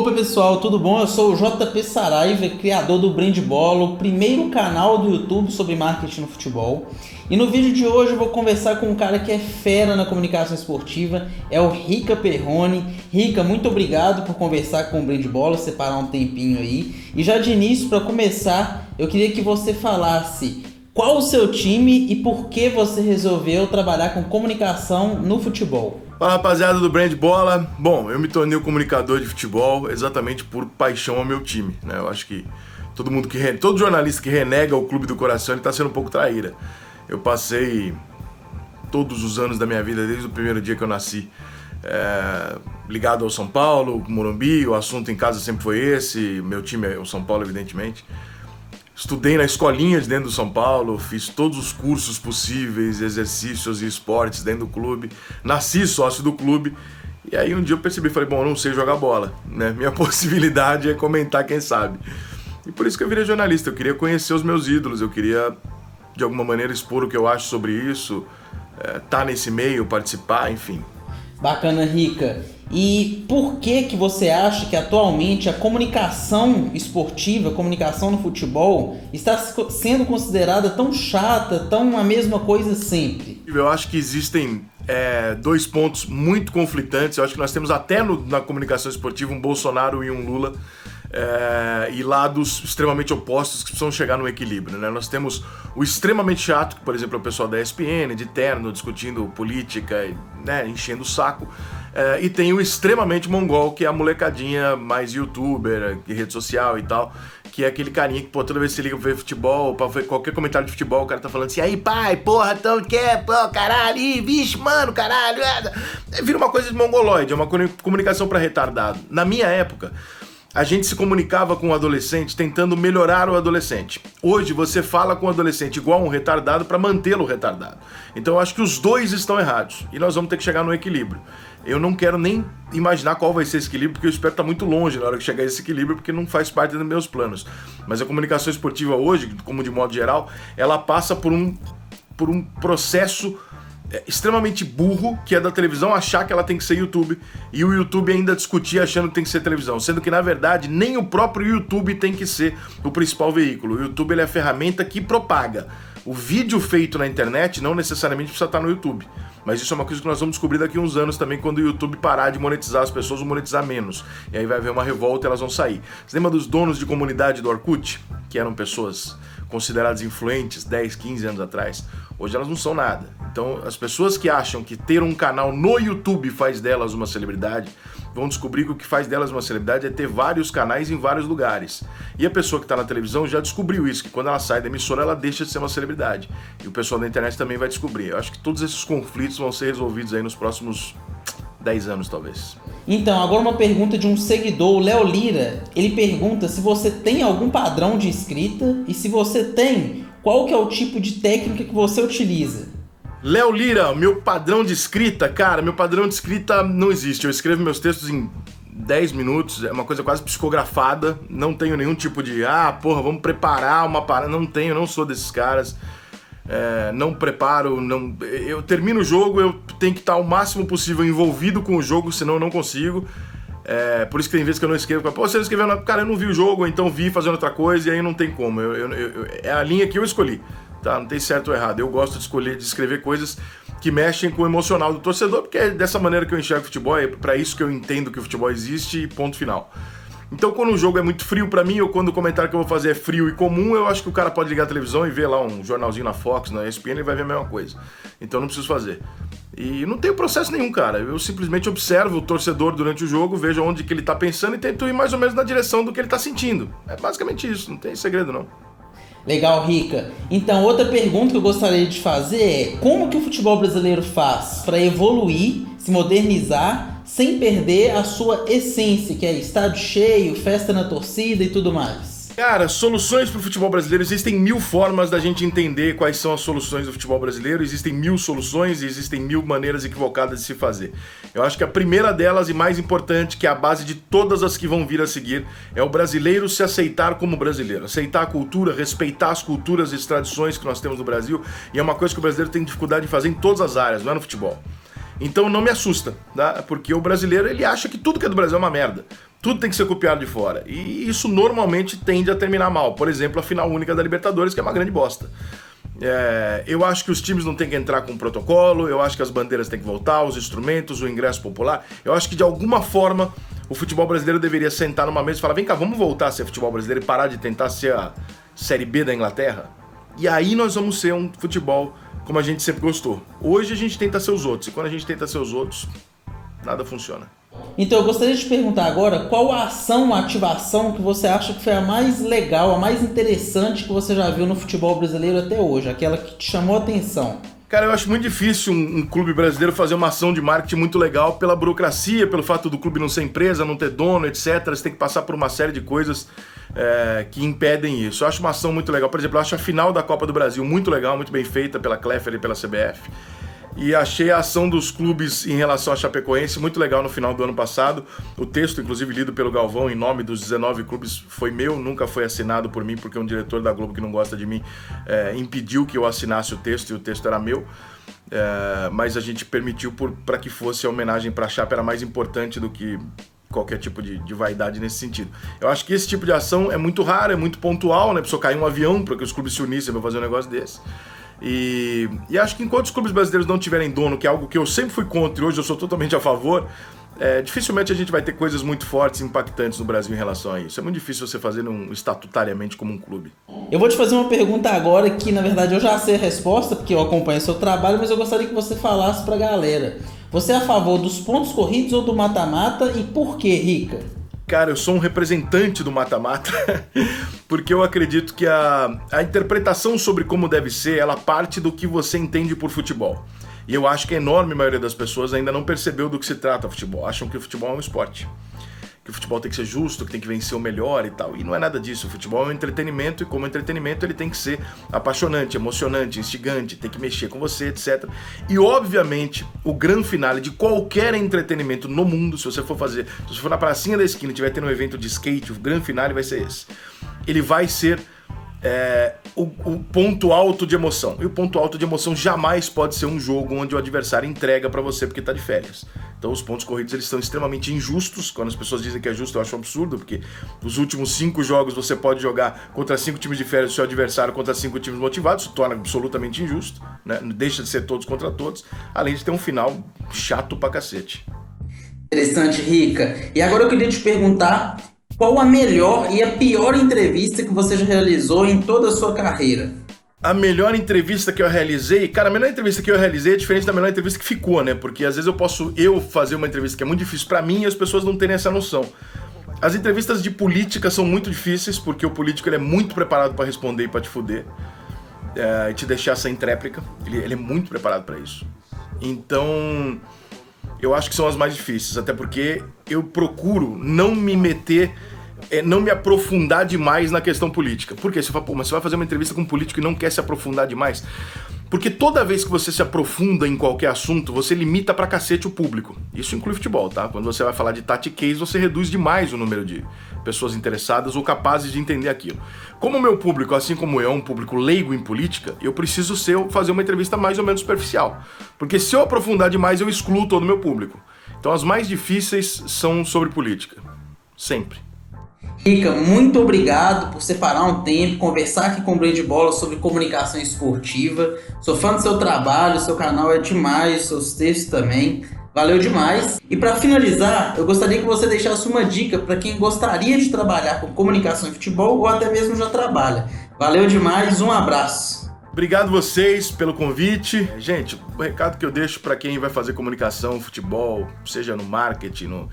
Opa pessoal, tudo bom? Eu sou o JP Saraiva, criador do Brand Bola, o primeiro canal do YouTube sobre marketing no futebol. E no vídeo de hoje eu vou conversar com um cara que é fera na comunicação esportiva, é o Rica Perrone. Rica, muito obrigado por conversar com o Brand Bola, separar um tempinho aí. E já de início, para começar, eu queria que você falasse qual o seu time e por que você resolveu trabalhar com comunicação no futebol. Fala rapaziada do Brand Bola. Bom, eu me tornei um comunicador de futebol exatamente por paixão ao meu time, né? Eu acho que todo jornalista que renega o clube do coração, ele tá sendo um pouco traíra. Eu passei todos os anos da minha vida, desde o primeiro dia que eu nasci, ligado ao São Paulo, Morumbi. O assunto em casa sempre foi esse. Meu time é o São Paulo, evidentemente. Estudei na escolinha de dentro do São Paulo, fiz todos os cursos possíveis, exercícios e esportes dentro do clube, nasci sócio do clube, e aí um dia eu percebi, falei, bom, eu não sei jogar bola, né? Minha possibilidade é comentar, quem sabe. E por isso que eu virei jornalista, eu queria conhecer os meus ídolos, eu queria de alguma maneira expor o que eu acho sobre isso, tá nesse meio, participar, enfim. Bacana, Rica. E por que você acha que atualmente a comunicação esportiva, a comunicação no futebol, está sendo considerada tão chata, tão a mesma coisa sempre? Eu acho que existem dois pontos muito conflitantes. Eu acho que nós temos até na comunicação esportiva um Bolsonaro e um Lula, e lados extremamente opostos que precisam chegar no equilíbrio, né? Nós temos o extremamente chato, que, por exemplo, é o pessoal da ESPN, de terno, discutindo política, né, enchendo o saco. E tem o extremamente mongol, que é a molecadinha mais youtuber, rede social e tal, que é aquele carinha que, pô, toda vez que você liga pra ver futebol, pra ver qualquer comentário de futebol, o cara tá falando assim, aí pai, porra, então quer, pô, caralho, ih, vixe, mano, caralho, vira uma coisa de mongoloide, é uma comunicação pra retardado. Na minha época, a gente se comunicava com o adolescente tentando melhorar o adolescente. Hoje você fala com o adolescente igual um retardado para mantê-lo retardado. Então eu acho que os dois estão errados e nós vamos ter que chegar no equilíbrio. Eu não quero nem imaginar qual vai ser esse equilíbrio, porque eu espero estar muito longe na hora que chegar a esse equilíbrio, porque não faz parte dos meus planos. Mas a comunicação esportiva hoje, como de modo geral, ela passa por um processo extremamente burro, que é da televisão achar que ela tem que ser YouTube, e o YouTube ainda discutir achando que tem que ser televisão, sendo que na verdade nem o próprio YouTube tem que ser o principal veículo. O YouTube, ele é a ferramenta que propaga. O vídeo feito na internet não necessariamente precisa estar no YouTube, mas isso é uma coisa que nós vamos descobrir daqui a uns anos também, quando o YouTube parar de monetizar as pessoas ou monetizar menos, e aí vai haver uma revolta e elas vão sair. Você lembra dos donos de comunidade do Orkut, que eram pessoas consideradas influentes 10, 15 anos atrás? Hoje elas não são nada. Então as pessoas que acham que ter um canal no YouTube faz delas uma celebridade, vão descobrir que o que faz delas uma celebridade é ter vários canais em vários lugares. E a pessoa que está na televisão já descobriu isso, que quando ela sai da emissora ela deixa de ser uma celebridade. E o pessoal da internet também vai descobrir. Eu acho que todos esses conflitos vão ser resolvidos aí nos próximos 10 anos, talvez. Então, agora uma pergunta de um seguidor, o Léo Lira. Ele pergunta se você tem algum padrão de escrita e se você tem, qual que é o tipo de técnica que você utiliza? Léo Lira, meu padrão de escrita, cara, meu padrão de escrita não existe. Eu escrevo meus textos em 10 minutos, é uma coisa quase psicografada. Não tenho nenhum tipo de, vamos preparar uma parada. Não tenho, não sou desses caras. Não preparo, eu termino o jogo, eu tenho que estar o máximo possível envolvido com o jogo, senão eu não consigo. Por isso que tem vezes que eu não escrevo, pô, você não escreveu nada, cara, eu não vi o jogo, ou então vi fazendo outra coisa, e aí não tem como. É a linha que eu escolhi, tá? Não tem certo ou errado. Eu gosto de escrever coisas que mexem com o emocional do torcedor, porque é dessa maneira que eu enxergo o futebol, é pra isso que eu entendo que o futebol existe, e ponto final. Então, quando o jogo é muito frio pra mim, ou quando o comentário que eu vou fazer é frio e comum, eu acho que o cara pode ligar a televisão e ver lá um jornalzinho na Fox, na ESPN, e vai ver a mesma coisa. Então não preciso fazer. E não tenho processo nenhum, cara. Eu simplesmente observo o torcedor durante o jogo, vejo onde que ele tá pensando e tento ir mais ou menos na direção do que ele tá sentindo. É basicamente isso, não tem segredo não. Legal, Rica. Então, outra pergunta que eu gostaria de fazer é: como que o futebol brasileiro faz para evoluir, se modernizar, sem perder a sua essência, que é estádio cheio, festa na torcida e tudo mais? Cara, soluções para o futebol brasileiro, existem 1000 formas da gente entender quais são as soluções do futebol brasileiro, existem 1000 soluções e existem 1000 maneiras equivocadas de se fazer. Eu acho que a primeira delas e mais importante, que é a base de todas as que vão vir a seguir, é o brasileiro se aceitar como brasileiro, aceitar a cultura, respeitar as culturas e as tradições que nós temos no Brasil, e é uma coisa que o brasileiro tem dificuldade de fazer em todas as áreas, não é no futebol. Então não me assusta, tá? Porque o brasileiro, ele acha que tudo que é do Brasil é uma merda. Tudo tem que ser copiado de fora. E isso normalmente tende a terminar mal. Por exemplo, a final única da Libertadores, que é uma grande bosta. Eu acho que os times não têm que entrar com protocolo, eu acho que as bandeiras têm que voltar, os instrumentos, o ingresso popular. Eu acho que de alguma forma o futebol brasileiro deveria sentar numa mesa e falar: vem cá, vamos voltar a ser futebol brasileiro e parar de tentar ser a Série B da Inglaterra? E aí nós vamos ser um futebol como a gente sempre gostou. Hoje a gente tenta ser os outros, e quando a gente tenta ser os outros, nada funciona. Então eu gostaria de te perguntar agora, qual a ação, a ativação que você acha que foi a mais legal, a mais interessante que você já viu no futebol brasileiro até hoje, aquela que te chamou a atenção? Cara, eu acho muito difícil um clube brasileiro fazer uma ação de marketing muito legal pela burocracia, pelo fato do clube não ser empresa, não ter dono, etc. Você tem que passar por uma série de coisas que impedem isso. Eu acho uma ação muito legal. Por exemplo, eu acho a final da Copa do Brasil muito legal, muito bem feita pela Clefer e pela CBF. E achei a ação dos clubes em relação à Chapecoense muito legal no final do ano passado. O texto, inclusive lido pelo Galvão em nome dos 19 clubes, foi meu, nunca foi assinado por mim, porque um diretor da Globo que não gosta de mim impediu que eu assinasse o texto, e o texto era meu. Mas a gente permitiu para que fosse a homenagem para a Chape, era mais importante do que qualquer tipo de vaidade nesse sentido. Eu acho que esse tipo de ação é muito raro, é muito pontual, né? Precisou cair um avião para que os clubes se unissem para fazer um negócio desse. E acho que enquanto os clubes brasileiros não tiverem dono, que é algo que eu sempre fui contra e hoje eu sou totalmente a favor, dificilmente a gente vai ter coisas muito fortes e impactantes no Brasil em relação a isso. É muito difícil você fazer estatutariamente como um clube. Eu vou te fazer uma pergunta agora que, na verdade, eu já sei a resposta, porque eu acompanho o seu trabalho, mas eu gostaria que você falasse pra galera. Você é a favor dos pontos corridos ou do mata-mata e por quê, Rica? Cara, eu sou um representante do mata-mata, porque eu acredito que a interpretação sobre como deve ser, ela parte do que você entende por futebol. E eu acho que a enorme maioria das pessoas ainda não percebeu do que se trata o futebol. Acham que o futebol é um esporte. Que o futebol tem que ser justo, que tem que vencer o melhor e tal. E não é nada disso. O futebol é um entretenimento e como entretenimento ele tem que ser apaixonante, emocionante, instigante, tem que mexer com você, etc. E obviamente o grande finale de qualquer entretenimento no mundo, se você for na pracinha da esquina e estiver tendo um evento de skate, o grande finale vai ser esse. Ele vai ser o ponto alto de emoção. E o ponto alto de emoção jamais pode ser um jogo onde o adversário entrega pra você porque tá de férias. Então os pontos corridos eles são extremamente injustos. Quando as pessoas dizem que é justo, eu acho um absurdo, porque os últimos 5 jogos você pode jogar contra 5 times de férias do seu adversário contra 5 times motivados, isso torna absolutamente injusto, né? Deixa de ser todos contra todos, além de ter um final chato pra cacete. Interessante, Rica. E agora eu queria te perguntar qual a melhor e a pior entrevista que você já realizou em toda a sua carreira? A melhor entrevista que eu realizei... Cara, a melhor entrevista que eu realizei é diferente da melhor entrevista que ficou, né? Porque às vezes eu posso fazer uma entrevista que é muito difícil pra mim e as pessoas não terem essa noção. As entrevistas de política são muito difíceis, porque o político ele é muito preparado pra responder e pra te fuder. E te deixar sem tréplica. Ele é muito preparado pra isso. Então... eu acho que são as mais difíceis, até porque eu procuro não me meter, não me aprofundar demais na questão política. Por quê? Você fala, mas você vai fazer uma entrevista com um político e não quer se aprofundar demais? Porque toda vez que você se aprofunda em qualquer assunto, você limita pra cacete o público. Isso inclui futebol, tá? Quando você vai falar de tactics, você reduz demais o número de pessoas interessadas ou capazes de entender aquilo. Como o meu público, assim como eu, é um público leigo em política, eu preciso fazer uma entrevista mais ou menos superficial. Porque se eu aprofundar demais, eu excluo todo o meu público. Então as mais difíceis são sobre política. Sempre. Rica, muito obrigado por separar um tempo, conversar aqui com o Brand Bola sobre comunicação esportiva. Sou fã do seu trabalho, seu canal é demais, seus textos também. Valeu demais. E para finalizar, eu gostaria que você deixasse uma dica para quem gostaria de trabalhar com comunicação e futebol ou até mesmo já trabalha. Valeu demais, um abraço. Obrigado vocês pelo convite. Gente, o recado que eu deixo para quem vai fazer comunicação, futebol, seja no marketing,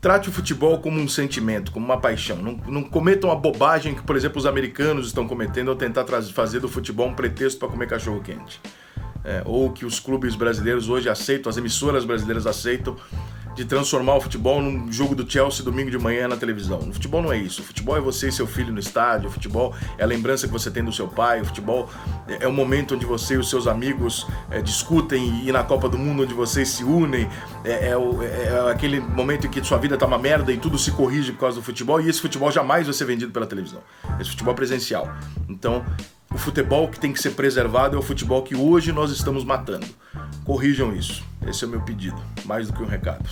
trate o futebol como um sentimento, como uma paixão. Não cometam a bobagem que, por exemplo, os americanos estão cometendo ao tentar fazer do futebol um pretexto para comer cachorro-quente. Ou que os clubes brasileiros hoje aceitam, as emissoras brasileiras aceitam, de transformar o futebol num jogo do Chelsea domingo de manhã na televisão. O futebol não é isso. O futebol é você e seu filho no estádio. O futebol é a lembrança que você tem do seu pai. O futebol é o momento onde você e os seus amigos discutem e na Copa do Mundo onde vocês se unem. É aquele momento em que sua vida tá uma merda e tudo se corrige por causa do futebol. E esse futebol jamais vai ser vendido pela televisão. Esse futebol é presencial. Então, o futebol que tem que ser preservado é o futebol que hoje nós estamos matando. Corrijam isso. Esse é o meu pedido, mais do que um recado.